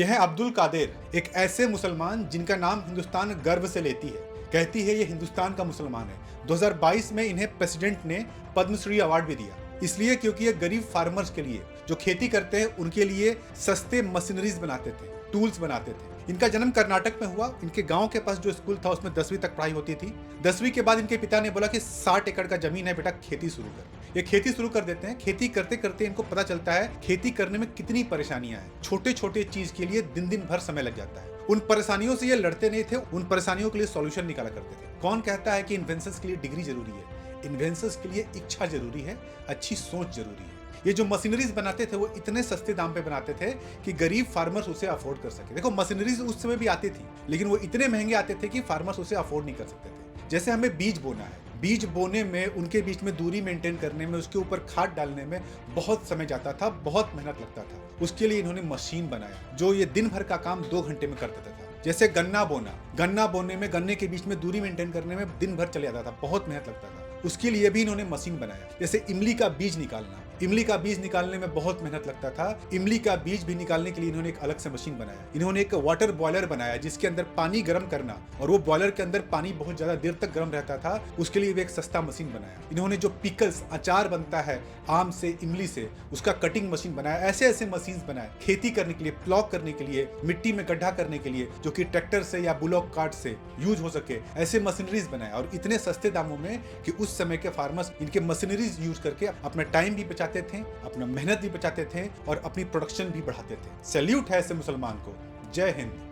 यह है अब्दुल कादिर, एक ऐसे मुसलमान जिनका नाम हिंदुस्तान गर्व से लेती है। कहती है ये हिंदुस्तान का मुसलमान है। 2022 में इन्हें प्रेसिडेंट ने पद्मश्री अवार्ड भी दिया, इसलिए क्योंकि ये गरीब फार्मर्स के लिए, जो खेती करते हैं उनके लिए सस्ते मशीनरीज बनाते थे, टूल्स बनाते थे। इनका जन्म कर्नाटक में हुआ। इनके गांव के पास जो स्कूल था उसमें 10वीं तक पढ़ाई होती थी। 10वीं के बाद इनके पिता ने बोला कि 60 एकड़ का जमीन है बेटा, खेती शुरू कर। ये खेती शुरू कर देते हैं। खेती करते करते इनको पता चलता है खेती करने में कितनी परेशानियां हैं। छोटे छोटे चीज के लिए दिन दिन भर समय लग जाता है। उन परेशानियों से ये लड़ते नहीं थे, उन परेशानियों के लिए सॉल्यूशन निकाला करते थे। कौन कहता है कि इन्वेंशंस के लिए डिग्री जरूरी है? इन्वेंशंस के लिए इच्छा जरूरी है, अच्छी सोच जरूरी है। ये जो मशीनरीज बनाते थे वो इतने सस्ते दाम पे बनाते थे कि गरीब फार्मर्स उसे अफोर्ड कर सके। देखो, मशीनरीज उस समय भी आती थी, लेकिन वो इतने महंगे आते थे कि फार्मर्स उसे अफोर्ड नहीं कर सकते थे। जैसे हमें बीज बोना है, बीज बोने में, उनके बीच में दूरी मेंटेन करने में, उसके ऊपर खाद डालने में बहुत समय जाता था, बहुत मेहनत लगता था। उसके लिए इन्होंने मशीन बनाया जो ये दिन भर का काम 2 घंटे में कर देता था। जैसे गन्ना बोना, गन्ना बोने में, गन्ने के बीच में दूरी मेंटेन करने में दिन भर चले जाता था, बहुत मेहनत लगता था। उसके लिए भी इन्होंने मशीन बनाया। जैसे इमली का बीज निकालना, इमली का बीज निकालने में बहुत मेहनत लगता था। इमली का बीज भी निकालने के लिए इन्होंने एक अलग से मशीन बनाया। इन्होंने एक वाटर बॉयलर बनाया जिसके अंदर पानी गर्म करना, और वो बॉयलर के अंदर पानी बहुत ज्यादा देर तक गर्म रहता था, उसके लिए भी एक सस्ता मशीन बनाया। इन्होंने जो पिकल्स, अचार बनता है आम से, इमली से, उसका कटिंग मशीन बनाया। ऐसे ऐसे मशीन बनाए खेती करने के लिए, प्लॉ करने के लिए, मिट्टी में गड्ढा करने के लिए, जो कि ट्रैक्टर से या बुलॉक कार्ट से यूज हो सके। ऐसे मशीनरीज बनाए, और इतने सस्ते दामों में कि उस समय के फार्मर्स इनके मशीनरीज यूज करके अपना टाइम भी बचाते थे, अपना मेहनत भी बचाते थे, और अपनी प्रोडक्शन भी बढ़ाते थे। सैल्यूट है ऐसे मुसलमान को। जय हिंद।